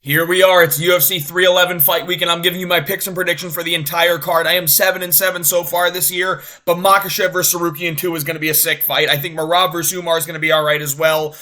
Here we are. It's UFC 311 fight week, and I'm giving you my picks and predictions for the entire card. I am 7-7 so far this year, but Makhachev versus Sarukian 2 is going to be a sick fight. I think Merab versus Umar is going to be all right as well.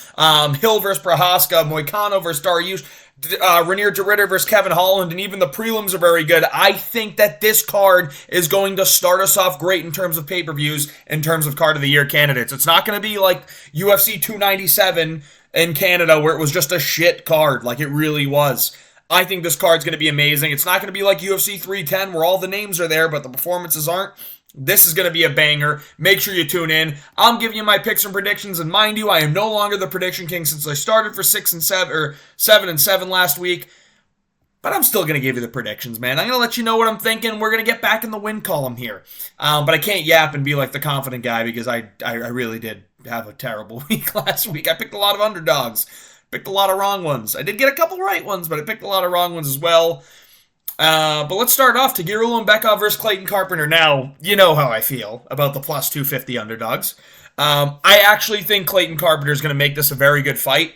Hill versus Prohaska, Moicano versus Dariush, Renier de Ridder versus Kevin Holland, and even the prelims are very good. I think that this card is going to start us off great in terms of pay-per-views, in terms of card of the year candidates. It's not going to be like UFC 297 in Canada where it was just a shit card like it really was. I think this card's going to be amazing. It's not going to be like UFC 310 where all the names are there but the performances aren't. This is going to be a banger. Make sure you tune in. I'm giving you my picks and predictions, and mind you, I am no longer the prediction king since I started for 7-7 last week. But I'm still going to give you the predictions, man. I'm going to let you know what I'm thinking. We're going to get back in the win column here. But I can't yap and be like the confident guy because I really did have a terrible week last week. I picked a lot of underdogs. Picked a lot of wrong ones. I did get a couple right ones, but I picked a lot of wrong ones as well. But let's start off. Tagir Ulanbekov versus Clayton Carpenter. Now, you know how I feel about the plus 250 underdogs. I actually think Clayton Carpenter is going to make this a very good fight.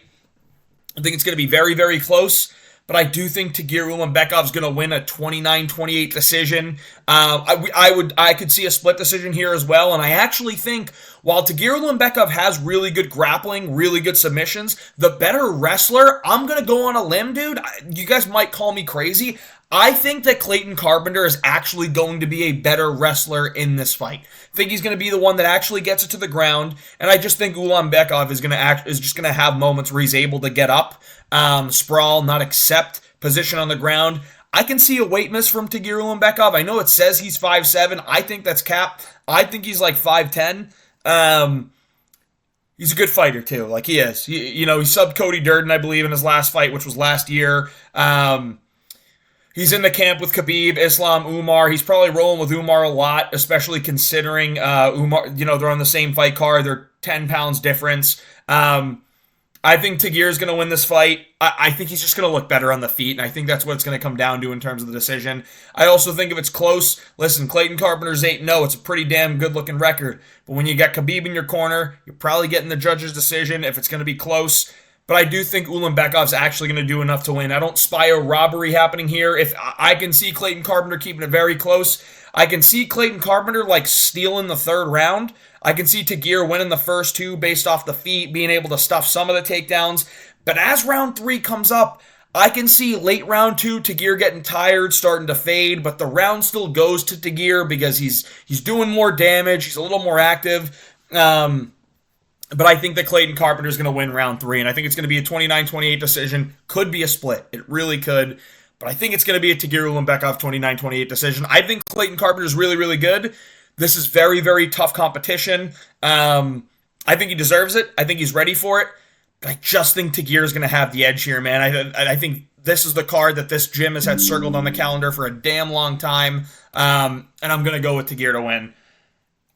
I think it's going to be very, very close. But I do think Tagir Ulanbekov is going to win a 29-28 decision. I could see a split decision here as well. And I actually think while Tagir Ulanbekov has really good grappling, really good submissions, the better wrestler, I'm going to go on a limb, dude. You guys might call me crazy. I think that Clayton Carpenter is actually going to be a better wrestler in this fight. I think he's going to be the one that actually gets it to the ground, and I just think Ulanbekov is just going to have moments where he's able to get up, sprawl, not accept position on the ground. I can see a weight miss from Tagir Ulanbekov. I know it says he's 5'7". I think that's cap. I think he's like 5'10". He's a good fighter too. Like he is. He subbed Cody Durden, I believe, in his last fight, which was last year. He's in the camp with Khabib, Islam, Umar. He's probably rolling with Umar a lot, especially considering Umar. They're on the same fight card. They're 10 pounds difference. I think Tagir is going to win this fight. I think he's just going to look better on the feet, and I think that's what it's going to come down to in terms of the decision. I also think if it's close, listen, Clayton Carpenter's 8-0. It's a pretty damn good-looking record. But when you got Khabib in your corner, you're probably getting the judge's decision if it's going to be close. But I do think Ulanbekov's actually going to do enough to win. I don't spy a robbery happening here. If I can see Clayton Carpenter keeping it very close. I can see Clayton Carpenter stealing the third round. I can see Tagir winning the first two based off the feet, being able to stuff some of the takedowns. But as round 3 comes up, I can see late round 2, Tagir getting tired, starting to fade, but the round still goes to Tagir because he's doing more damage, he's a little more active. But I think that Clayton Carpenter is going to win round 3, and I think it's going to be a 29-28 decision. Could be a split. It really could. But I think it's going to be a Tagir Ulanbekov 29-28 decision. I think Clayton Carpenter is really, really good. This is very, very tough competition. I think he deserves it. I think he's ready for it. But I just think Tagir is going to have the edge here, man. I think this is the card that this gym has had circled on the calendar for a damn long time. And I'm going to go with Tagir to win.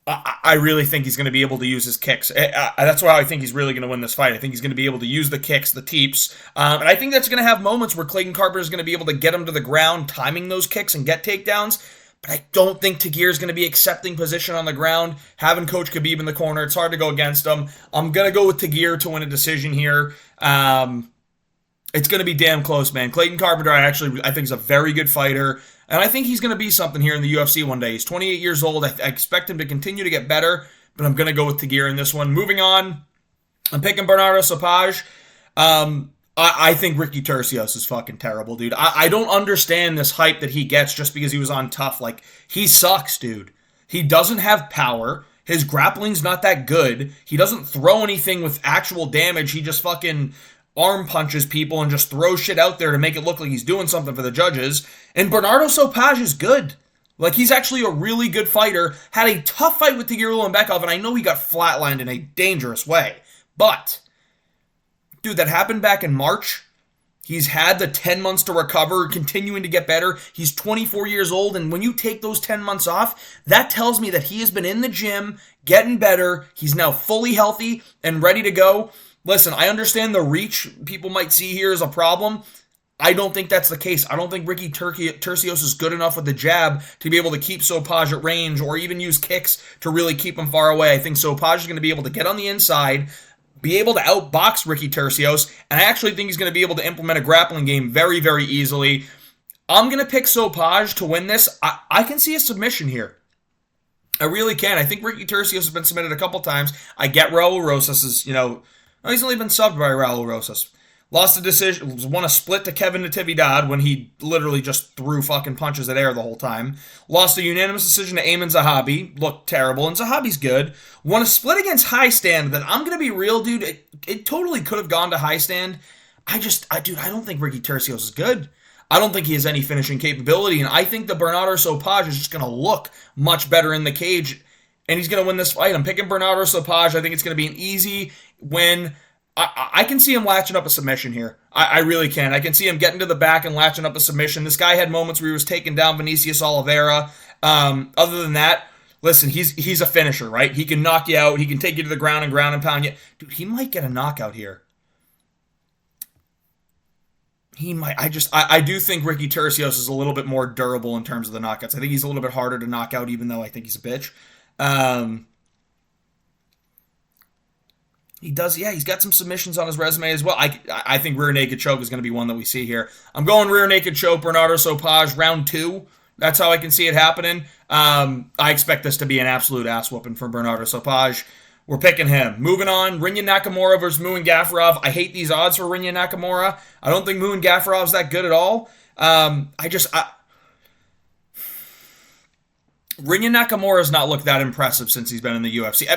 I really think he's going to be able to use his kicks. That's why I think he's really going to win this fight. I think he's going to be able to use the kicks, the teeps. And I think that's going to have moments where Clayton Carpenter is going to be able to get him to the ground, timing those kicks and get takedowns. But I don't think Tagir is going to be accepting position on the ground, having Coach Khabib in the corner. It's hard to go against him. I'm going to go with Tagir to win a decision here. It's going to be damn close, man. Clayton Carpenter, I think is a very good fighter. And I think he's going to be something here in the UFC one day. He's 28 years old. I expect him to continue to get better, but I'm going to go with Tagir in this one. Moving on, I'm picking Bernardo Sapage. I think Ricky Turcios is fucking terrible, dude. I don't understand this hype that he gets just because he was on Tough. Like, he sucks, dude. He doesn't have power. His grappling's not that good. He doesn't throw anything with actual damage. He just fucking arm punches people and just throws shit out there to make it look like he's doing something for the judges. And Bernardo Sapage is good. Like, he's actually a really good fighter. Had a tough fight with Tagir Ulanbekov, and I know he got flatlined in a dangerous way. But, dude, that happened back in March. He's had the 10 months to recover, continuing to get better. He's 24 years old, and when you take those 10 months off, that tells me that he has been in the gym, getting better. He's now fully healthy and ready to go. Listen, I understand the reach people might see here as a problem. I don't think that's the case. I don't think Ricky Turcios is good enough with the jab to be able to keep Sapage at range or even use kicks to really keep him far away. I think Sapage is going to be able to get on the inside, be able to outbox Ricky Tercios, and I actually think he's going to be able to implement a grappling game very, very easily. I'm going to pick Sopaj to win this. I can see a submission here. I really can. I think Ricky Tercios has been submitted a couple times. I get Raul Rosas is, he's only been subbed by Raul Rosas. Lost a decision, won a split to Kevin Natividad when he literally just threw fucking punches at air the whole time. Lost a unanimous decision to Ayman Zahabi, looked terrible, and Zahabi's good. Won a split against High Stand that I'm going to be real, dude, it totally could have gone to High Stand. I don't think Ricky Tercios is good. I don't think he has any finishing capability, and I think the Bernardo Sopaj is just going to look much better in the cage, and he's going to win this fight. I'm picking Bernardo Sopaj. I think it's going to be an easy win. I can see him latching up a submission here. I really can. I can see him getting to the back and latching up a submission. This guy had moments where he was taking down Vinicius Oliveira. Other than that, listen, he's a finisher, right? He can knock you out. He can take you to the ground and pound you. Dude, he might get a knockout here. He might. I do think Ricky Tercios is a little bit more durable in terms of the knockouts. I think he's a little bit harder to knock out, even though I think he's a bitch. He does, yeah, he's got some submissions on his resume as well. I think rear naked choke is going to be one that we see here. I'm going rear naked choke, Bernardo Sopaj, round 2. That's how I can see it happening. I expect this to be an absolute ass whooping for Bernardo Sopaj. We're picking him. Moving on, Rinya Nakamura versus Muin Gafurov. I hate these odds for Rinya Nakamura. I don't think Muin Gafurov's that good at all. Rinya Nakamura has not looked that impressive since he's been in the UFC.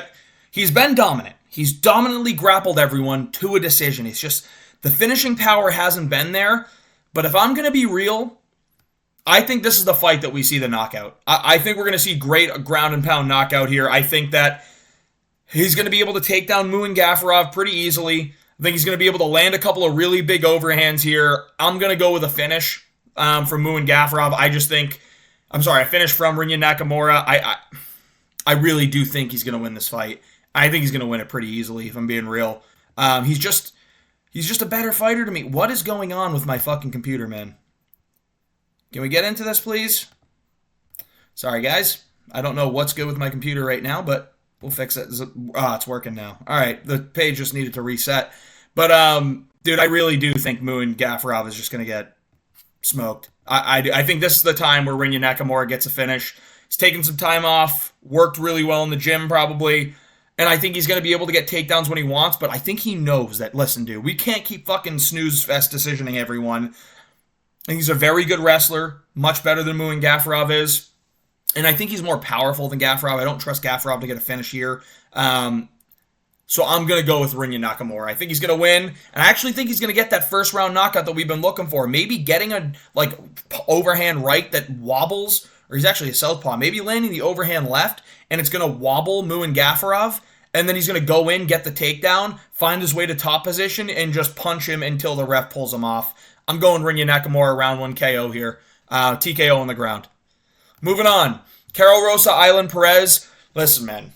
He's been dominant. He's dominantly grappled everyone to a decision. It's just the finishing power hasn't been there. But if I'm going to be real, I think this is the fight that we see the knockout. I think we're going to see great ground and pound knockout here. I think that he's going to be able to take down Muin Gafurov pretty easily. I think he's going to be able to land a couple of really big overhands here. I'm going to go with a finish from Muin Gafurov. A finish from Rinya Nakamura. I really do think he's going to win this fight. I think he's going to win it pretty easily, if I'm being real. He's just a better fighter to me. What is going on with my fucking computer, man? Can we get into this, please? Sorry, guys. I don't know what's good with my computer right now, but we'll fix it. It's working now. All right, the page just needed to reset. But, dude, I really do think Muin Gafurov is just going to get smoked. I think this is the time where Rinya Nakamura gets a finish. He's taken some time off, worked really well in the gym probably, and I think he's going to be able to get takedowns when he wants, but I think he knows that, listen, dude, we can't keep fucking snooze fest decisioning everyone. I think he's a very good wrestler, much better than Muin Gafurov is, and I think he's more powerful than Gafurov. I don't trust Gafurov to get a finish here. So I'm going to go with Rinya Nakamura. I think he's going to win, and I actually think he's going to get that first round knockout that we've been looking for. Maybe getting a overhand right that wobbles, or he's actually a southpaw. Maybe landing the overhand left, and it's going to wobble Muin Gafurov, and then he's going to go in, get the takedown, find his way to top position, and just punch him until the ref pulls him off. I'm going Rinya Nakamura round 1 KO here. TKO on the ground. Moving on. Carol Rosa, Island Perez. Listen, man.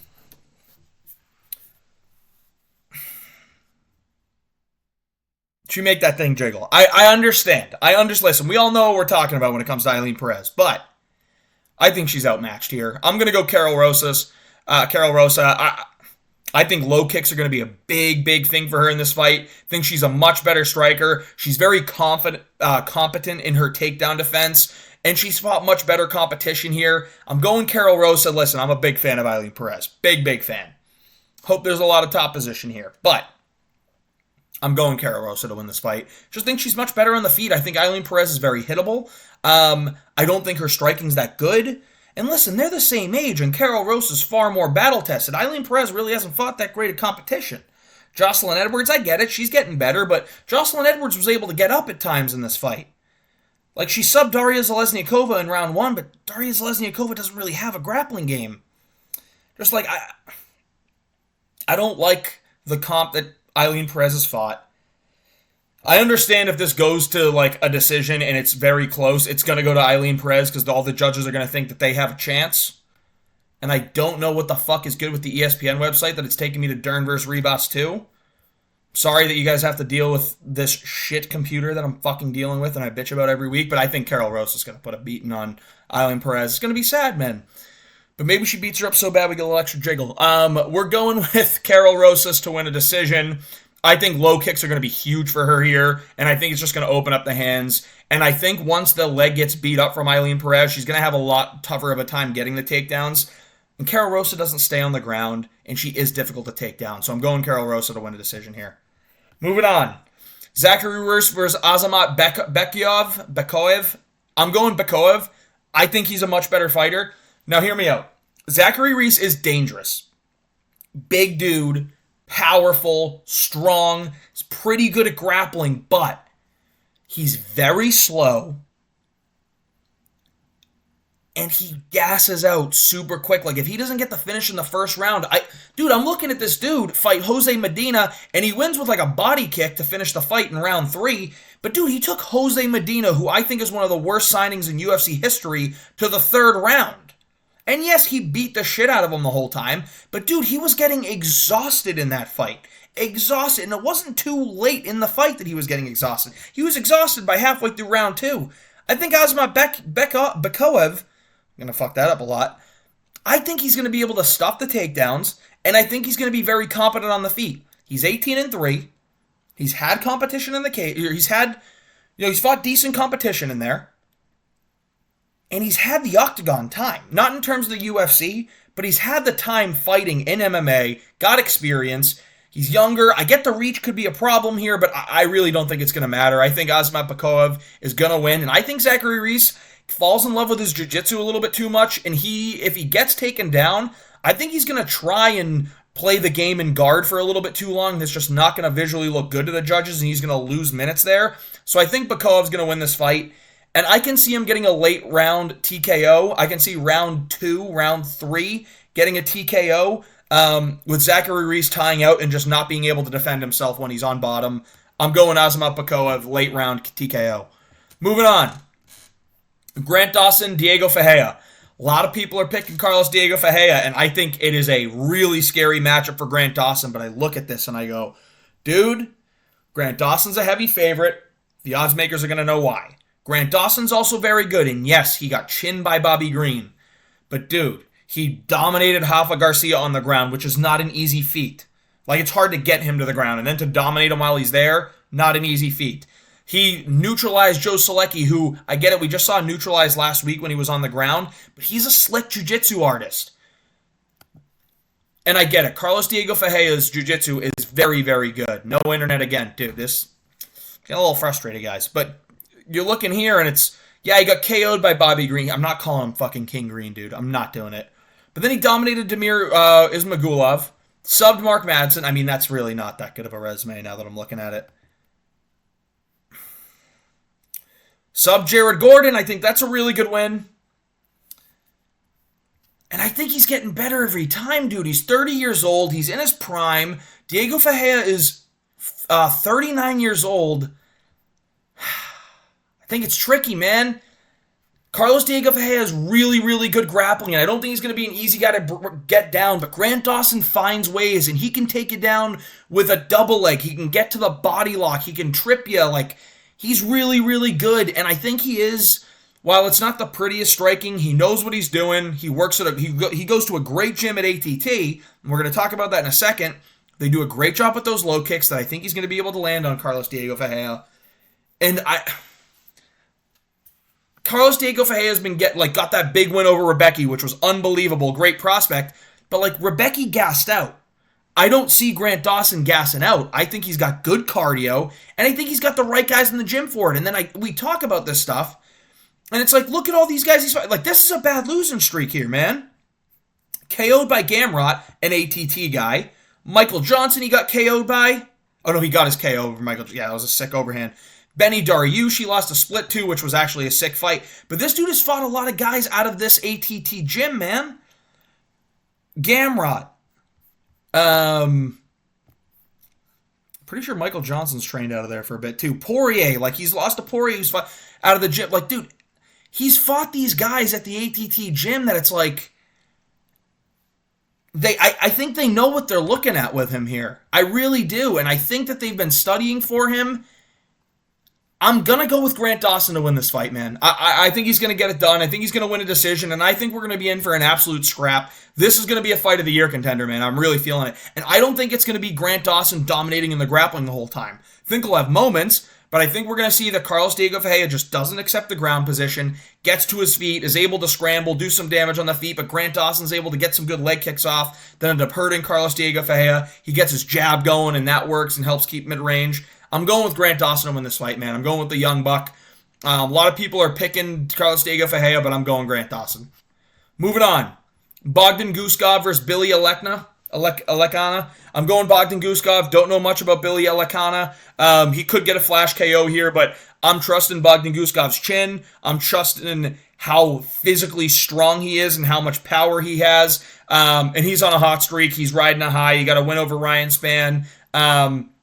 She make that thing jiggle. I understand. Listen, we all know what we're talking about when it comes to Eileen Perez, but I think she's outmatched here. I'm going to go Carol Rosa. I think low kicks are going to be a big, big thing for her in this fight. I think she's a much better striker. She's very competent in her takedown defense, and she's fought much better competition here. I'm going Carol Rosa. Listen, I'm a big fan of Eileen Perez. Big, big fan. Hope there's a lot of top position here, but I'm going Carol Rosa to win this fight. Just think she's much better on the feet. I think Eileen Perez is very hittable. I don't think her striking's that good. And listen, they're the same age, and Carol Rosa's far more battle-tested. Eileen Perez really hasn't fought that great a competition. Jocelyn Edwards, I get it. She's getting better, but Jocelyn Edwards was able to get up at times in this fight. Like, she subbed Daria Zalesniakova in round 1, but Daria Zalesniakova doesn't really have a grappling game. Just like, I don't like the comp that Eileen Perez has fought. I understand if this goes to like a decision and it's very close, it's going to go to Eileen Perez because all the judges are going to think that they have a chance. And I don't know what the fuck is good with the ESPN website that it's taking me to Dern vs. Ribas 2. Sorry that you guys have to deal with this shit computer that I'm fucking dealing with and I bitch about every week, but I think Carol Rosa is going to put a beating on Eileen Perez. It's going to be sad, man. But maybe she beats her up so bad we get a little extra jiggle. We're going with Carol Rosas to win a decision. I think low kicks are going to be huge for her here, and I think it's just going to open up the hands. And I think once the leg gets beat up from Eileen Perez, she's going to have a lot tougher of a time getting the takedowns. And Carol Rosa doesn't stay on the ground, and she is difficult to take down. So I'm going Carol Rosa to win a decision here. Moving on. Zachary Reese versus Azamat Bekoev. I'm going Bekoev. I think he's a much better fighter. Now hear me out. Zachary Reese is dangerous. Big dude, powerful, strong. He's pretty good at grappling, but he's very slow. And he gasses out super quick. Like, if he doesn't get the finish in the first round, I'm looking at this dude fight Jose Medina, and he wins with like a body kick to finish the fight in round 3. But dude, he took Jose Medina, who I think is one of the worst signings in UFC history, to the 3rd round. And yes, he beat the shit out of him the whole time, but dude, he was getting exhausted in that fight. Exhausted, and it wasn't too late in the fight that he was getting exhausted. He was exhausted by halfway through round 2. I think Azamat Bekoev, I'm going to fuck that up a lot. I think he's going to be able to stop the takedowns, and I think he's going to be very competent on the feet. He's 18-3. He's had competition in the cage. He's fought decent competition in there. And he's had the octagon time. Not in terms of the UFC, but he's had the time fighting in MMA, got experience. He's younger. I get the reach could be a problem here, but I really don't think it's going to matter. I think Azamat Bekoev is going to win, and I think Zachary Reese falls in love with his jiu-jitsu a little bit too much, and if he gets taken down, I think he's going to try and play the game and guard for a little bit too long. That's just not going to visually look good to the judges, and he's going to lose minutes there. So I think Bekoev's going to win this fight, and I can see him getting a late round TKO. I can see round 2, round 3 getting a TKO, with Zachary Reese tying out and just not being able to defend himself when he's on bottom. I'm going Azamat Bekoev, late round TKO. Moving on. Grant Dawson, Diego Ferreira. A lot of people are picking Carlos Diego Ferreira, and I think it is a really scary matchup for Grant Dawson, but I look at this and I go, dude, Grant Dawson's a heavy favorite. The odds makers are going to know why. Grant Dawson's also very good, and yes, he got chinned by Bobby Green. But dude, he dominated Rafa Garcia on the ground, which is not an easy feat. Like, it's hard to get him to the ground, and then to dominate him while he's there, not an easy feat. He neutralized Joe Solecki, who, I get it, we just saw neutralized last week when he was on the ground, but he's a slick jiu-jitsu artist. And I get it. Carlos Diego Ferreira's jiu-jitsu is very, very good. No internet again. Dude, this getting a little frustrated, guys. But you're looking here, and it's, yeah, he got KO'd by Bobby Green. I'm not calling him fucking King Green, dude. I'm not doing it. But then he dominated Damir Ismagulov, subbed Mark Madsen. I mean, that's really not that good of a resume now that I'm looking at it. Sub Jared Gordon, I think that's a really good win. And I think he's getting better every time, dude. He's 30 years old. He's in his prime. Diego Ferreira is 39 years old. I think it's tricky, man. Carlos Diego Ferreira is really, really good grappling, and I don't think he's going to be an easy guy to get down, but Grant Dawson finds ways, and he can take you down with a double leg. He can get to the body lock. He can trip you. Like, he's really, really good, and I think he is, while it's not the prettiest striking, he knows what he's doing. He works at he goes to a great gym at ATT, and we're going to talk about that in a second. They do a great job with those low kicks that I think he's going to be able to land on Carlos Diego Ferreira. And Carlos Diego Ferreira has been got that big win over Rebecca, which was unbelievable, great prospect, but like Rebecca gassed out. I don't see Grant Dawson gassing out. I think he's got good cardio, and I think he's got the right guys in the gym for it. And then we talk about this stuff, and it's like, look at all these guys he's fighting. Like, this is a bad losing streak here, man. KO'd by Gamrot, an ATT guy. Michael Johnson, he got KO'd by. Oh, no, he got his KO over Michael. Yeah, that was a sick overhand. Benny Dariush, he lost a split to, which was actually a sick fight. But this dude has fought a lot of guys out of this ATT gym, man. Gamrot. Pretty sure Michael Johnson's trained out of there for a bit, too. Poirier, like, he's lost to Poirier, who's fought out of the gym. Like, dude, he's fought these guys at the ATT gym that it's like, I think they know what they're looking at with him here. I really do, and I think that they've been studying for him. I'm going to go with Grant Dawson to win this fight, man. I think he's going to get it done. I think he's going to win a decision, and I think we're going to be in for an absolute scrap. This is going to be a fight of the year contender, man. I'm really feeling it. And I don't think it's going to be Grant Dawson dominating in the grappling the whole time. I think he'll have moments, but I think we're going to see that Carlos Diego Ferreira just doesn't accept the ground position, gets to his feet, is able to scramble, do some damage on the feet, but Grant Dawson's able to get some good leg kicks off, then end up hurting Carlos Diego Ferreira. He gets his jab going, and that works and helps keep mid-range. I'm going with Grant Dawson to win this fight, man. I'm going with the young buck. A lot of people are picking Carlos Diego Ferreira, but I'm going Grant Dawson. Moving on. Bogdan Guskov versus Billy Alekna. I'm going Bogdan Guskov. Don't know much about Billy Alekna. He could get a flash KO here, but I'm trusting Bogdan Guskov's chin. I'm trusting how physically strong he is and how much power he has. And he's on a hot streak. He's riding a high. He got a win over Ryan Spann.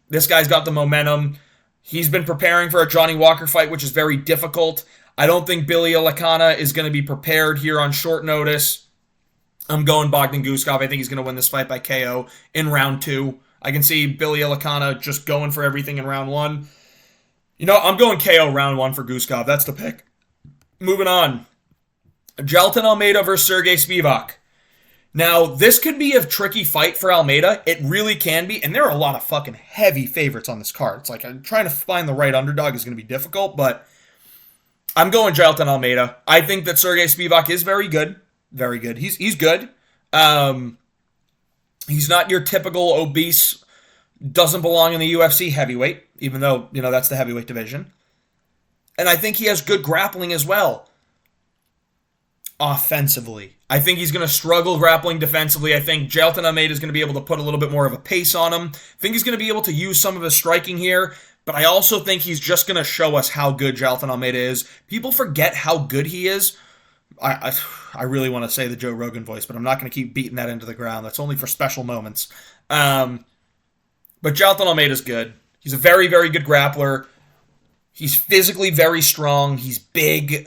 This guy's got the momentum. He's been preparing for a Johnny Walker fight, which is very difficult. I don't think Billy Alekna is going to be prepared here on short notice. I'm going Bogdan Guskov. I think he's going to win this fight by KO in round 2. I can see Billy Alekna just going for everything in round 1. I'm going KO round 1 for Guskov. That's the pick. Moving on. Jailton Almeida versus Sergey Spivak. Now, this could be a tricky fight for Almeida. It really can be, and there are a lot of fucking heavy favorites on this card. It's like I'm trying to find the right underdog is going to be difficult, but I'm going Jailton Almeida. I think that Sergey Spivak is very good. Very good. He's good. He's not your typical obese, doesn't belong in the UFC heavyweight, even though, that's the heavyweight division. And I think he has good grappling as well. Offensively, I think he's going to struggle grappling defensively. I think Jailton Almeida is going to be able to put a little bit more of a pace on him. I think he's going to be able to use some of his striking here, but I also think he's just going to show us how good Jailton Almeida is. People forget how good he is. I really want to say the Joe Rogan voice, but I'm not going to keep beating that into the ground. That's only for special moments. But Jailton Almeida is good. He's a very, very good grappler. He's physically very strong. He's big.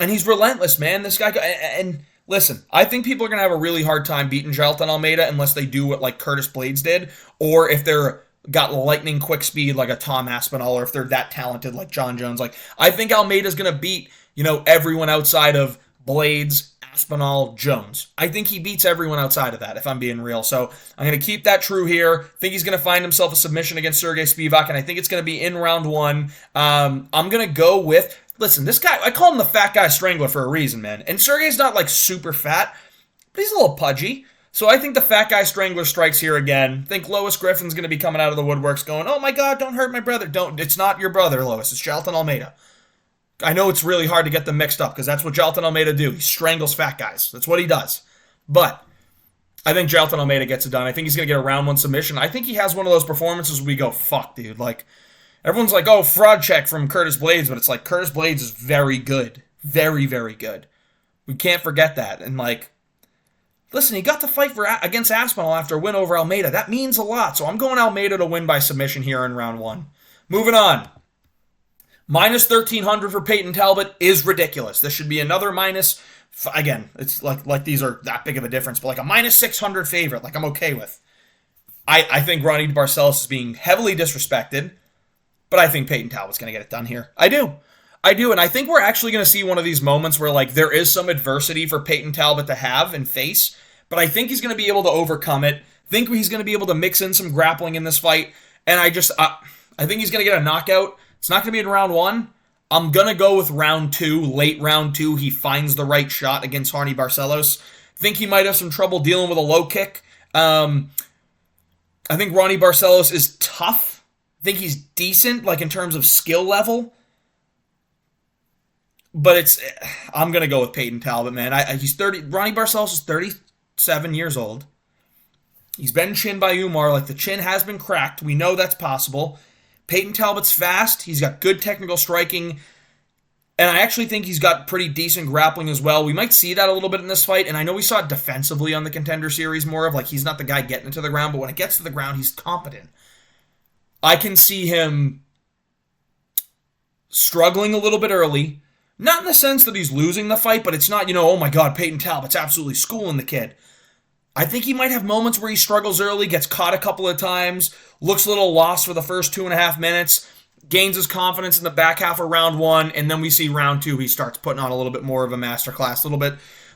And he's relentless, man. This guy, and listen, I think people are going to have a really hard time beating Jailton Almeida unless they do what like Curtis Blades did, or if they're got lightning quick speed like a Tom Aspinall, or if they're that talented like John Jones. Like, I think Almeida's going to beat, everyone outside of Blades, Aspinall, Jones. I think he beats everyone outside of that, if I'm being real. So I'm going to keep that true here. I think he's going to find himself a submission against Sergey Spivak, and I think it's going to be in round 1. I'm going to go with... Listen, this guy, I call him the fat guy strangler for a reason, man. And Sergey's not like super fat, but he's a little pudgy. So I think the fat guy strangler strikes here again. I think Lois Griffin's going to be coming out of the woodworks going, oh my God, don't hurt my brother. Don't. It's not your brother, Lois. It's Jailton Almeida. I know it's really hard to get them mixed up because that's what Jailton Almeida do. He strangles fat guys. That's what he does. But I think Jailton Almeida gets it done. I think he's going to get a round 1 submission. I think he has one of those performances where we go, fuck, dude. Like, everyone's like, oh, fraud check from Curtis Blades, but it's like Curtis Blades is very good. Very, very good. We can't forget that. And like, listen, he got to fight against Aspinall after a win over Almeida. That means a lot. So I'm going Almeida to win by submission here in round 1. Moving on. Minus 1,300 for Peyton Talbot is ridiculous. This should be another minus. Again, it's like these are that big of a difference, but like a minus 600 favorite, like I'm okay with. I think Ronnie Barcelos is being heavily disrespected. But I think Peyton Talbot's going to get it done here. I do. And I think we're actually going to see one of these moments where like there is some adversity for Peyton Talbot to have and face, but I think he's going to be able to overcome it. I think he's going to be able to mix in some grappling in this fight, and I think he's going to get a knockout. It's not going to be in round 1. I'm going to go with round 2, late round 2. He finds the right shot against Ronnie Barcelos. I think he might have some trouble dealing with a low kick. I think Ronnie Barcelos is tough. I think he's decent, like in terms of skill level. But I'm going to go with Peyton Talbot, man. He's 30. Ronnie Barcelos is 37 years old. He's been chinned by Umar. Like, the chin has been cracked. We know that's possible. Peyton Talbot's fast. He's got good technical striking. And I actually think he's got pretty decent grappling as well. We might see that a little bit in this fight. And I know we saw it defensively on the Contender Series more of, like, he's not the guy getting into the ground. But when it gets to the ground, he's competent. I can see him struggling a little bit early. Not in the sense that he's losing the fight, but it's not, oh my God, Peyton Talbot's absolutely schooling the kid. I think he might have moments where he struggles early, gets caught a couple of times, looks a little lost for the first 2.5 minutes, gains his confidence in the back half of round 1, and then we see round 2, he starts putting on a little bit more of a masterclass,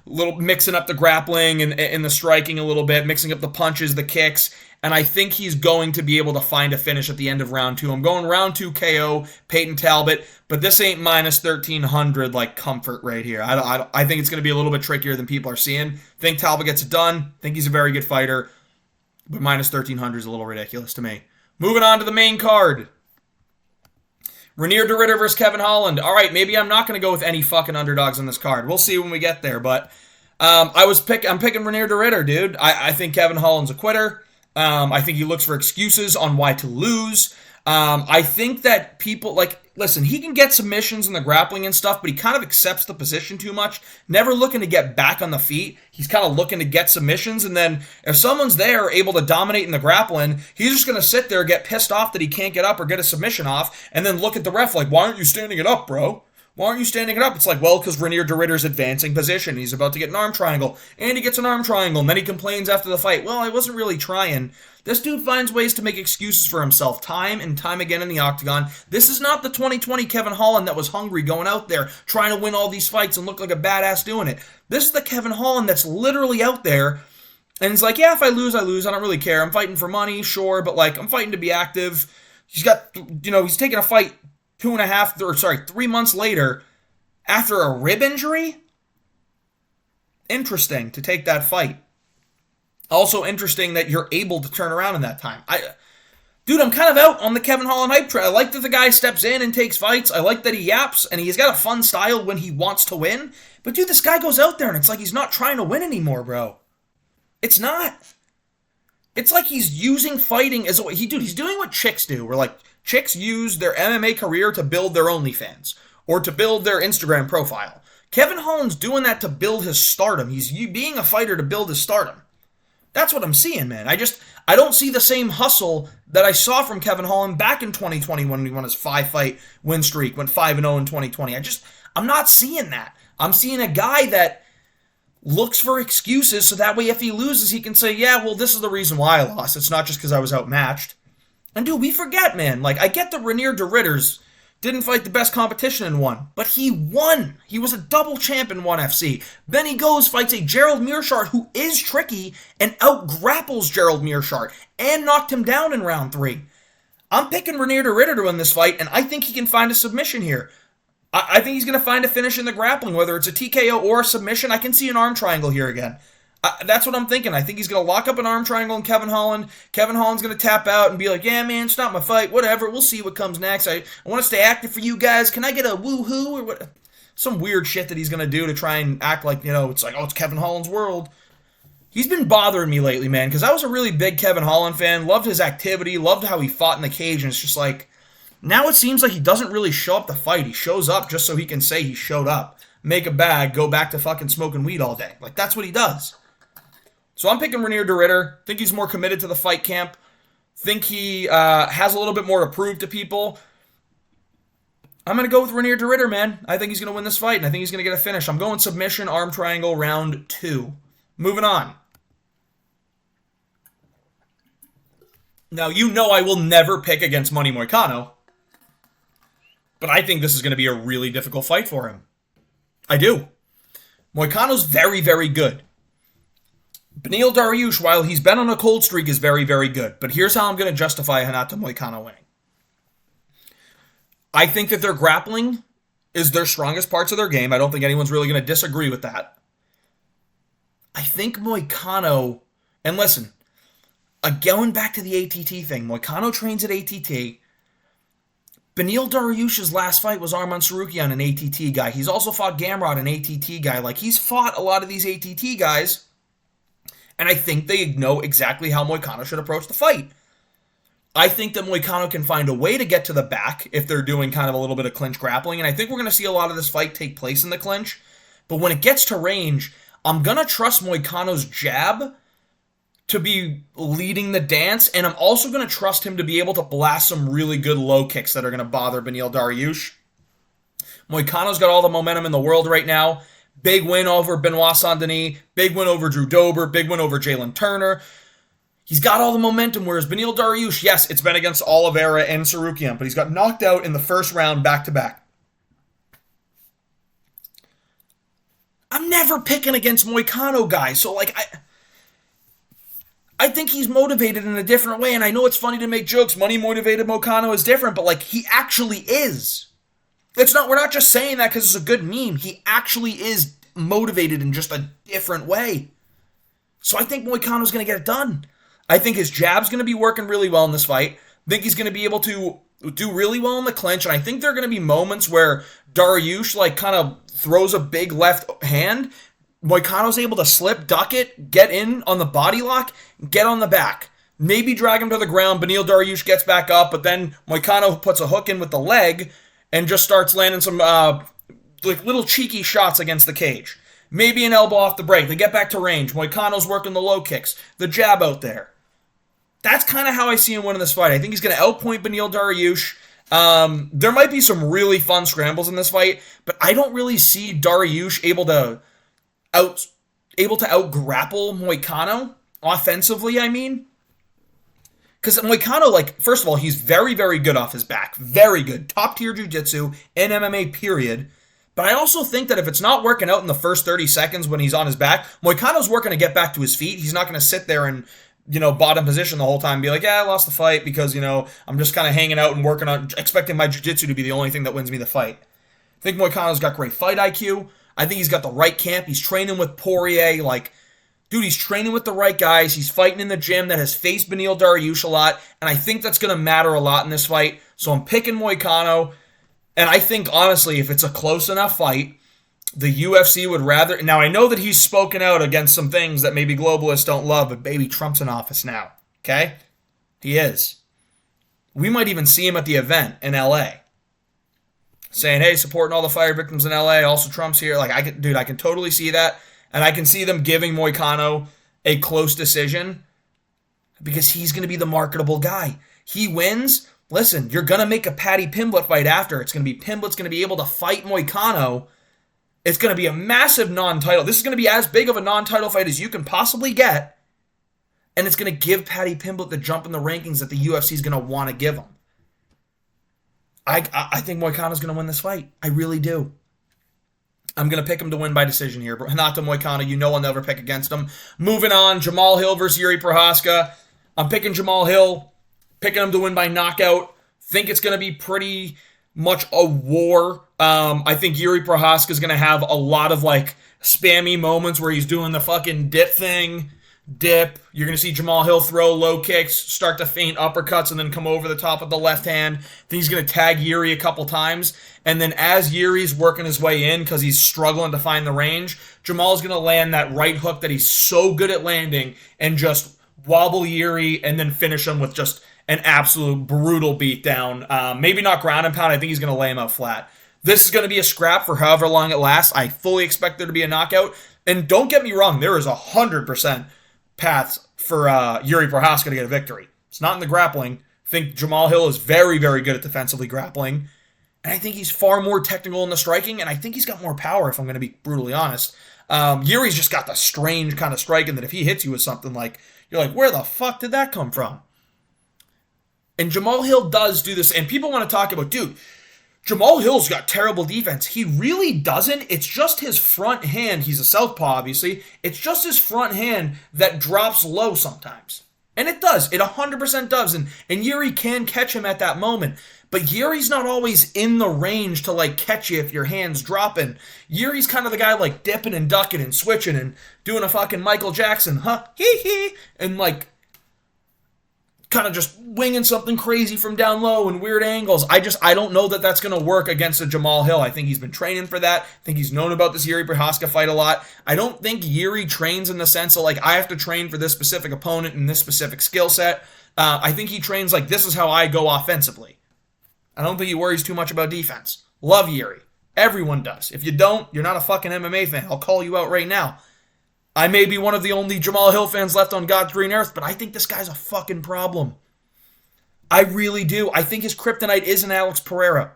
little mixing up the grappling and the striking a little bit, mixing up the punches, the kicks, and I think he's going to be able to find a finish at the end of round 2. I'm going round 2 KO, Peyton Talbot, but this ain't minus 1,300 like comfort right here. I think it's going to be a little bit trickier than people are seeing. Think Talbot gets it done. Think he's a very good fighter, but minus 1,300 is a little ridiculous to me. Moving on to the main card. Renier de Ridder versus Kevin Holland. All right, maybe I'm not going to go with any fucking underdogs on this card. We'll see when we get there, but I'm picking Renier de Ridder, dude. I think Kevin Holland's a quitter. I think he looks for excuses on why to lose. I think that people, listen, he can get submissions in the grappling and stuff, but he kind of accepts the position too much. Never looking to get back on the feet. He's kind of looking to get submissions, and then if someone's there able to dominate in the grappling, he's just going to sit there, get pissed off that he can't get up or get a submission off, and then look at the ref like, why aren't you standing it up, bro? Why aren't you standing it up? It's like, well, because Renier de Ridder's advancing position. He's about to get an arm triangle, and he gets an arm triangle, and then he complains after the fight. Well, I wasn't really trying. This dude finds ways to make excuses for himself time and time again in the octagon. This is not the 2020 Kevin Holland that was hungry going out there trying to win all these fights and look like a badass doing it. This is the Kevin Holland that's literally out there, and he's like, yeah, if I lose, I lose. I don't really care. I'm fighting for money, sure, but I'm fighting to be active. He's taking a fight 3 months later after a rib injury. Interesting to take that fight. Also interesting that you're able to turn around in that time. I'm kind of out on the Kevin Holland hype train. I like that the guy steps in and takes fights. I like that he yaps, and he's got a fun style when he wants to win. But dude, this guy goes out there and it's like he's not trying to win anymore, bro. It's not. It's like he's using fighting as a way. He's doing what chicks do. Where chicks use their MMA career to build their OnlyFans or to build their Instagram profile. Kevin Holland's doing that to build his stardom. He's being a fighter to build his stardom. That's what I'm seeing, man. I don't see the same hustle that I saw from Kevin Holland back in 2020 when he won his 5-fight win streak, went 5-0 in 2020. I'm not seeing that. I'm seeing a guy that looks for excuses so that way if he loses, he can say, yeah, well, this is the reason why I lost. It's not just because I was outmatched. And dude, we forget, man. I get the Renier de Ridders didn't fight the best competition and won, but he won. He was a double champ in ONE FC. Then he goes, fights a Gerald Meerschaert who is tricky and out-grapples Gerald Meerschaert and knocked him down in round 3. I'm picking Renier de Ridder to win this fight, and I think he can find a submission here. I think he's going to find a finish in the grappling, whether it's a TKO or a submission. I can see an arm triangle here again. That's what I'm thinking. I think he's going to lock up an arm triangle in Kevin Holland. Kevin Holland's going to tap out and be like, yeah, man, it's not my fight. Whatever. We'll see what comes next. I want to stay active for you guys. Can I get a woo-hoo or what? Some weird shit that he's going to do to try and act like, it's like, oh, it's Kevin Holland's world. He's been bothering me lately, man, because I was a really big Kevin Holland fan. Loved his activity. Loved how he fought in the cage. And it's just like, now it seems like he doesn't really show up to fight. He shows up just so he can say he showed up. Make a bag, go back to fucking smoking weed all day. That's what he does. So I'm picking Renier de Ridder. Think he's more committed to the fight camp. Think he has a little bit more to prove to people. I'm going to go with Renier de Ridder, man. I think he's going to win this fight, and I think he's going to get a finish. I'm going submission, arm triangle, round 2. Moving on. Now, I will never pick against Money Moicano, but I think this is going to be a really difficult fight for him. I do. Moicano's very, very good. Beneil Dariush, while he's been on a cold streak, is very, very good. But here's how I'm going to justify Renato Moicano winning. I think that their grappling is their strongest parts of their game. I don't think anyone's really going to disagree with that. I think Moicano, and listen, going back to the ATT thing, Moicano trains at ATT. Beneil Dariush's last fight was Arman Sarukian, an ATT guy. He's also fought Gamrot, an ATT guy. He's fought a lot of these ATT guys. And I think they know exactly how Moicano should approach the fight. I think that Moicano can find a way to get to the back if they're doing kind of a little bit of clinch grappling. And I think we're going to see a lot of this fight take place in the clinch. But when it gets to range, I'm going to trust Moicano's jab to be leading the dance. And I'm also going to trust him to be able to blast some really good low kicks that are going to bother Beneil Dariush. Moicano's got all the momentum in the world right now. Big win over Benoit Saint-Denis. Big win over Drew Dober. Big win over Jalen Turner. He's got all the momentum, whereas Beneil Dariush, yes, it's been against Oliveira and Sarukian, but he's got knocked out in the first round back-to-back. I'm never picking against Moicano, guys, so I think he's motivated in a different way, and I know it's funny to make jokes. Money-motivated Moicano is different, but, he actually is. We're not just saying that because it's a good meme. He actually is motivated in just a different way. So I think Moicano's going to get it done. I think his jab's going to be working really well in this fight. I think he's going to be able to do really well in the clinch, and I think there are going to be moments where Dariush, kind of throws a big left hand. Moicano's able to slip, duck it, get in on the body lock, get on the back. Maybe drag him to the ground. Beneil Dariush gets back up, but then Moicano puts a hook in with the leg and just starts landing some little cheeky shots against the cage. Maybe an elbow off the break. They get back to range. Moicano's working the low kicks. The jab out there. That's kind of how I see him winning this fight. I think he's going to outpoint Beneil Dariush. There might be some really fun scrambles in this fight, but I don't really see Dariush able to out-grapple Moicano offensively, I mean. Because Moicano, first of all, he's very, very good off his back. Very good. Top-tier jiu-jitsu and MMA, period. But I also think that if it's not working out in the first 30 seconds when he's on his back, Moicano's working to get back to his feet. He's not going to sit there and, bottom position the whole time and be like, yeah, I lost the fight because, I'm just kind of hanging out and working on, expecting my jiu-jitsu to be the only thing that wins me the fight. I think Moicano's got great fight IQ. I think he's got the right camp. He's training with Poirier. Dude, he's training with the right guys. He's fighting in the gym that has faced Beneil Dariush a lot, and I think that's going to matter a lot in this fight. So I'm picking Moicano, and I think, honestly, if it's a close enough fight, the UFC would rather... Now, I know that he's spoken out against some things that maybe globalists don't love, but baby, Trump's in office now, okay? He is. We might even see him at the event in L.A., saying, hey, supporting all the fire victims in L.A., also Trump's here. I can totally see that. And I can see them giving Moicano a close decision because he's going to be the marketable guy. He wins. Listen, you're going to make a Paddy Pimblett fight after. It's going to be Pimblett's going to be able to fight Moicano. It's going to be a massive non-title. This is going to be as big of a non-title fight as you can possibly get. And it's going to give Paddy Pimblett the jump in the rankings that the UFC is going to want to give him. I think Moicano's going to win this fight. I really do. I'm going to pick him to win by decision here. But not to Moicano. I'll never pick against him. Moving on, Jamal Hill versus Yuri Prochazka. I'm picking Jamal Hill. Picking him to win by knockout. Think it's going to be pretty much a war. I think Yuri Prochazka is going to have a lot of spammy moments where he's doing the fucking dip thing. Dip. You're going to see Jamal Hill throw low kicks, start to feint uppercuts, and then come over the top of the left hand. Then he's going to tag Yuri a couple times. And then as Yuri's working his way in because he's struggling to find the range, Jamal's going to land that right hook that he's so good at landing and just wobble Yuri and then finish him with just an absolute brutal beatdown. Maybe not ground and pound. I think he's going to lay him out flat. This is going to be a scrap for however long it lasts. I fully expect there to be a knockout. And don't get me wrong, there is 100% paths for Yuri Prochazka to get a victory. It's not in the grappling. I think Jamal Hill is very, very good at defensively grappling. And I think he's far more technical in the striking, and I think he's got more power, if I'm going to be brutally honest. Yuri's just got the strange kind of striking that if he hits you with something you're like, where the fuck did that come from? And Jamal Hill does do this, and people want to talk about, dude, Jamal Hill's got terrible defense. He really doesn't. It's just his front hand. He's a southpaw, obviously. It's just his front hand that drops low sometimes. And it does. It 100% does. And Yuri can catch him at that moment. But Yuri's not always in the range to, catch you if your hand's dropping. Yuri's kind of the guy, dipping and ducking and switching and doing a fucking Michael Jackson, hee, and, kind of just winging something crazy from down low and weird angles. I don't know that that's going to work against a Jamal Hill. I think he's been training for that. I think he's known about this Yuri Prochazka fight a lot. I don't think Yuri trains in the sense of, I have to train for this specific opponent and this specific skill set. I think he trains this is how I go offensively. I don't think he worries too much about defense. Love Yuri. Everyone does. If you don't, you're not a fucking MMA fan. I'll call you out right now. I may be one of the only Jamal Hill fans left on God's green earth, but I think this guy's a fucking problem. I really do. I think his kryptonite isn't Alex Pereira,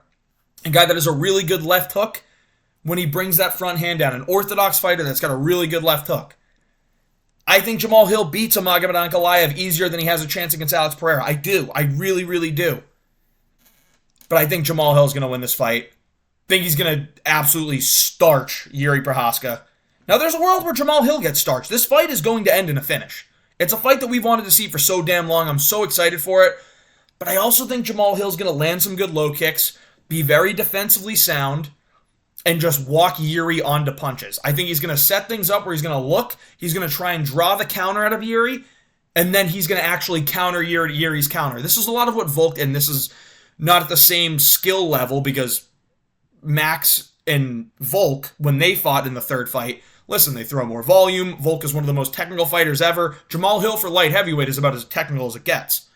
a guy that has a really good left hook when he brings that front hand down, an orthodox fighter that's got a really good left hook. I think Jamal Hill beats a Magomed Ankalaev easier than he has a chance against Alex Pereira. I do. I really, really do. But I think Jamal Hill's going to win this fight. I think he's going to absolutely starch Yuri Prochazka. Now, there's a world where Jamal Hill gets starched. This fight is going to end in a finish. It's a fight that we've wanted to see for so damn long. I'm so excited for it. But I also think Jamal Hill's going to land some good low kicks, be very defensively sound, and just walk Yuri onto punches. I think he's going to set things up where he's going to look, he's going to try and draw the counter out of Yuri, and then he's going to actually counter Yuri's counter. This is a lot of what Volk, and this is not at the same skill level because Max and Volk, when they fought in the third fight, listen, they throw more volume. Volk is one of the most technical fighters ever. Jamal Hill for light heavyweight is about as technical as it gets.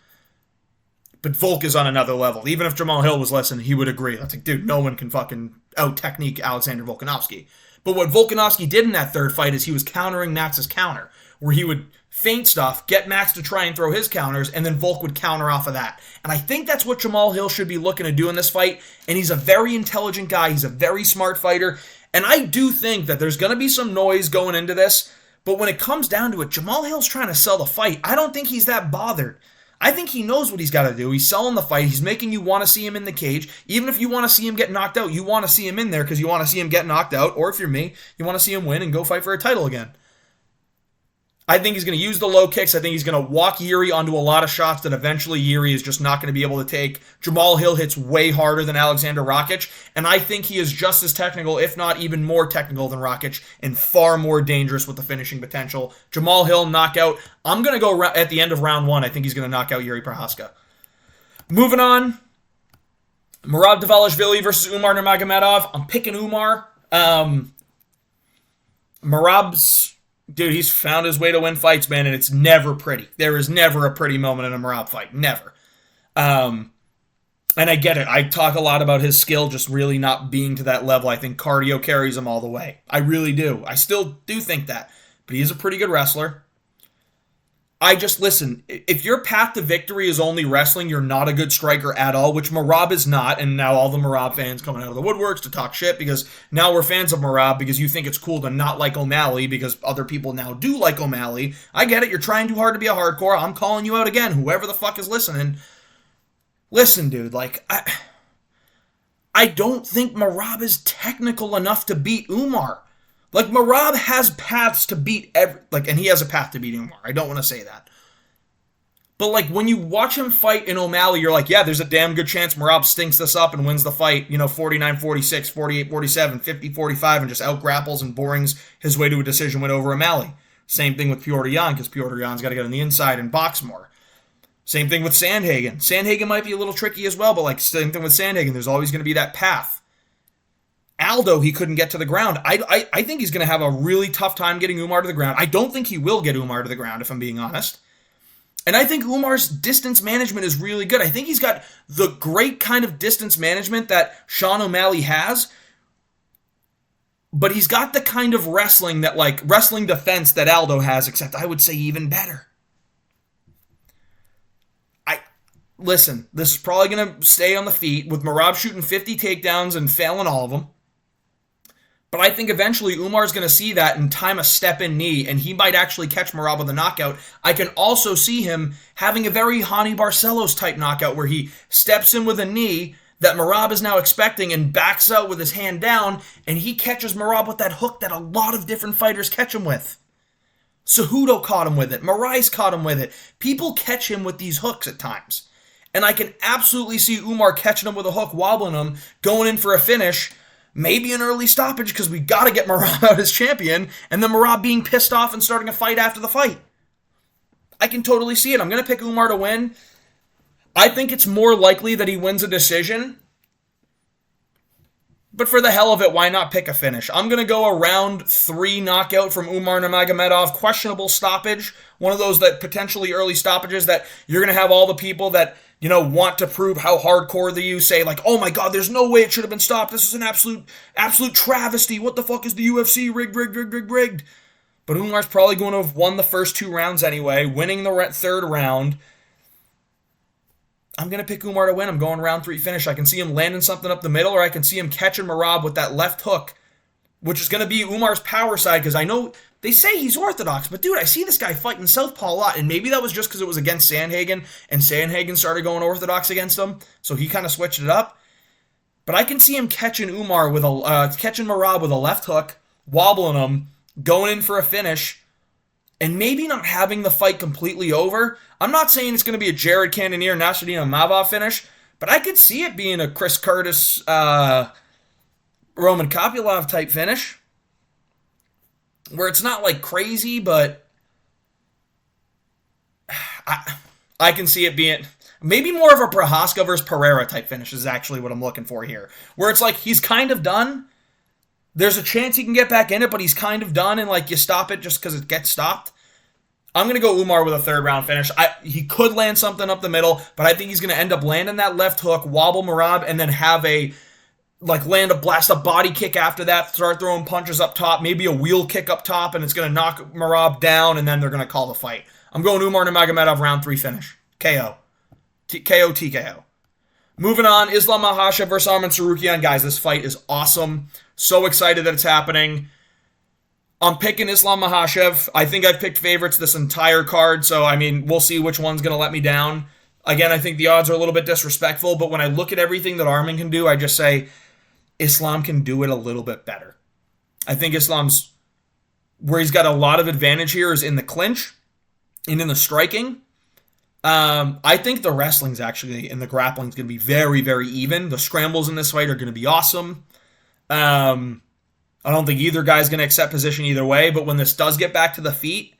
But Volk is on another level. Even if Jamal Hill was listening, he would agree. That's like, dude, no one can fucking out-technique Alexander Volkanovski. But what Volkanovski did in that third fight is he was countering Max's counter, where he would feint stuff, get Max to try and throw his counters, and then Volk would counter off of that. And I think that's what Jamal Hill should be looking to do in this fight. And he's a very intelligent guy. He's a very smart fighter. And I do think that there's going to be some noise going into this. But when it comes down to it, Jamal Hill's trying to sell the fight. I don't think he's that bothered. I think he knows what he's got to do. He's selling the fight. He's making you want to see him in the cage. Even if you want to see him get knocked out, you want to see him in there because you want to see him get knocked out. Or if you're me, you want to see him win and go fight for a title again. I think he's going to use the low kicks. I think he's going to walk Yuri onto a lot of shots that eventually Yuri is just not going to be able to take. Jamal Hill hits way harder than Alexander Rakic, and I think he is just as technical, if not even more technical than Rakic, and far more dangerous with the finishing potential. Jamal Hill knockout. I'm going to go at the end of round one. I think he's going to knock out Yuri Prochazka. Moving on, Merab Dvalishvili versus Umar Nurmagomedov. I'm picking Umar. Merab's... Dude, he's found his way to win fights, man, and it's never pretty. There is never a pretty moment in a Merab fight. Never. And I get it. I talk a lot about his skill just really not being to that level. I think cardio carries him all the way. I really do. I still do think that. But he is a pretty good wrestler. Listen, if your path to victory is only wrestling, you're not a good striker at all, which Merab is not, and now all the Merab fans coming out of the woodworks to talk shit because now we're fans of Merab because you think it's cool to not like O'Malley because other people now do like O'Malley. I get it, you're trying too hard to be a hardcore. I'm calling you out again, whoever the fuck is listening. Listen, dude, I don't think Merab is technical enough to beat Umar. Merab has paths to beat and he has a path to beat Umar. I don't want to say that. But, when you watch him fight in O'Malley, you're like, yeah, there's a damn good chance Merab stinks this up and wins the fight, 49-46, 48-47, 50-45, and just out-grapples and borings his way to a decision win over O'Malley. Same thing with Petr Yan, because Petr Yan's got to get on the inside and box more. Same thing with Sandhagen. Sandhagen might be a little tricky as well, but, same thing with Sandhagen. There's always going to be that path. Aldo, he couldn't get to the ground. I think he's going to have a really tough time getting Umar to the ground. I don't think he will get Umar to the ground, if I'm being honest. And I think Umar's distance management is really good. I think he's got the great kind of distance management that Sean O'Malley has, but he's got the kind of wrestling wrestling defense that Aldo has, except I would say even better. Listen, this is probably going to stay on the feet with Merab shooting 50 takedowns and failing all of them. But I think eventually Umar's going to see that and time a step-in knee, and he might actually catch Merab with a knockout. I can also see him having a very Hani Barcelos-type knockout where he steps in with a knee that Merab is now expecting and backs out with his hand down, and he catches Merab with that hook that a lot of different fighters catch him with. Cejudo caught him with it. Moraes caught him with it. People catch him with these hooks at times. And I can absolutely see Umar catching him with a hook, wobbling him, going in for a finish, maybe an early stoppage because we got to get Merab out as champion, and then Merab being pissed off and starting a fight after the fight. I can totally see it. I'm going to pick Umar to win. I think it's more likely that he wins a decision. But for the hell of it, why not pick a finish? I'm going to go a round 3 knockout from Umar Nurmagomedov. Questionable stoppage. One of those that potentially early stoppages that you're going to have all the people that, want to prove how hardcore you say, oh my God, there's no way it should have been stopped. This is an absolute travesty. What the fuck is the UFC? Rigged. But Umar's probably going to have won the first 2 rounds anyway, winning the third round. I'm going to pick Umar to win. I'm going round 3 finish. I can see him landing something up the middle, or I can see him catching Merab with that left hook, which is going to be Umar's power side, because I know They say he's orthodox, but dude, I see this guy fighting southpaw a lot, and maybe that was just because it was against Sandhagen, and Sandhagen started going orthodox against him, so he kind of switched it up. But I can see him catching Merab with a left hook, wobbling him, going in for a finish, and maybe not having the fight completely over. I'm not saying it's going to be a Jared Cannonier, Nasruddin Imavov finish, but I could see it being a Chris Curtis, Roman Kopylov type finish, where it's not like crazy, but I can see it being maybe more of a Prohaska versus Pereira type finish is actually what I'm looking for here, where it's like he's kind of done. There's a chance he can get back in it, but he's kind of done, and like you stop it just because it gets stopped. I'm going to go Umar with a third round finish. He could land something up the middle, but I think he's going to end up landing that left hook, wobble Merab, and then have blast a body kick after that, start throwing punches up top, maybe a wheel kick up top, and it's going to knock Merab down, and then they're going to call the fight. I'm going Umar Nurmagomedov round 3 finish. KO. TKO. Moving on, Islam Makhachev versus Arman Tsarukyan. Guys, this fight is awesome. So excited that it's happening. I'm picking Islam Makhachev. I think I've picked favorites this entire card, so I mean, we'll see which one's going to let me down. Again, I think the odds are a little bit disrespectful, but when I look at everything that Arman can do, I just say Islam can do it a little bit better. I think Islam's, where he's got a lot of advantage here is in the clinch and in the striking. I think the wrestling's actually, and the grappling's going to be very, very even. The scrambles in this fight are going to be awesome. I don't think either guy's going to accept position either way, but when this does get back to the feet,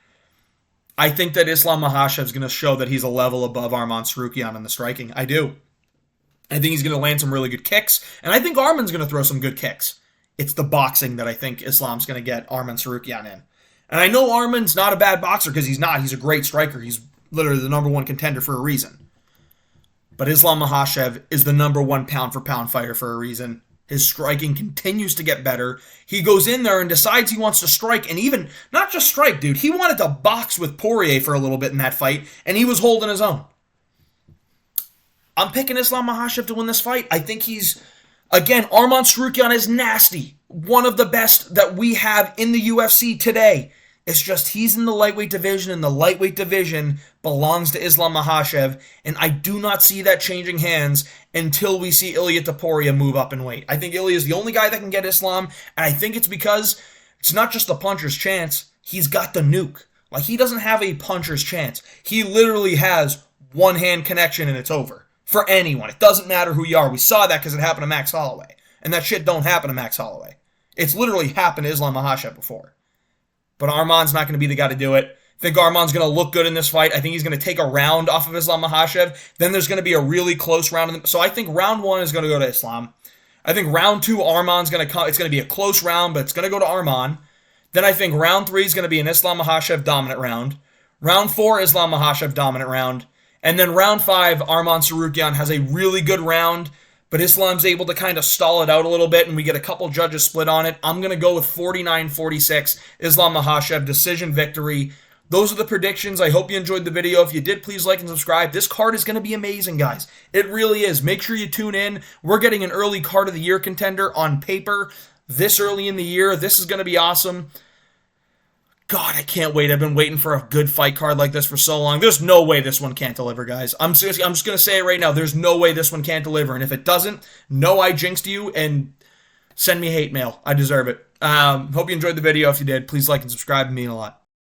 I think that Islam Makhachev's going to show that he's a level above Arman Tsarukyan in the striking. I do. I think he's going to land some really good kicks, and I think Arman's going to throw some good kicks. It's the boxing that I think Islam's going to get Arman Tsarukyan in. And I know Arman's not a bad boxer because he's not. He's a great striker. He's literally the number one contender for a reason. But Islam Makhachev is the number one pound-for-pound fighter for a reason. His striking continues to get better. He goes in there and decides he wants to strike, and even, not just strike, dude. He wanted to box with Poirier for a little bit in that fight, and he was holding his own. I'm picking Islam Makhachev to win this fight. I think he's, again, Arman Tsarukyan is nasty. One of the best that we have in the UFC today. It's just he's in the lightweight division, and the lightweight division belongs to Islam Makhachev, and I do not see that changing hands until we see Ilia Topuria move up in weight. I think Ilia is the only guy that can get Islam, and I think it's because it's not just the puncher's chance, he's got the nuke. Like, he doesn't have a puncher's chance. He literally has one-hand connection, and it's over. For anyone. It doesn't matter who you are. We saw that because it happened to Max Holloway, and that shit don't happen to Max Holloway. It's literally happened to Islam Makhachev before. But Arman's not going to be the guy to do it. I think Arman's going to look good in this fight. I think he's going to take a round off of Islam Makhachev. Then there's going to be a really close round. So I think round 1 is going to go to Islam. I think round 2, Arman's going to come. It's going to be a close round, but it's going to go to Arman. Then I think round 3 is going to be an Islam Makhachev dominant round. Round 4, Islam Makhachev dominant round. And then round 5, Arman Tsarukyan has a really good round, but Islam's able to kind of stall it out a little bit, and we get a couple judges split on it. I'm going to go with 49-46, Islam Makhachev decision victory. Those are the predictions. I hope you enjoyed the video. If you did, please like and subscribe. This card is going to be amazing, guys. It really is. Make sure you tune in. We're getting an early card of the year contender on paper this early in the year. This is going to be awesome. God, I can't wait. I've been waiting for a good fight card like this for so long. There's no way this one can't deliver, guys. I'm just going to say it right now. There's no way this one can't deliver. And if it doesn't, know I jinxed you and send me hate mail. I deserve it. Hope you enjoyed the video. If you did, please like and subscribe. It means a lot.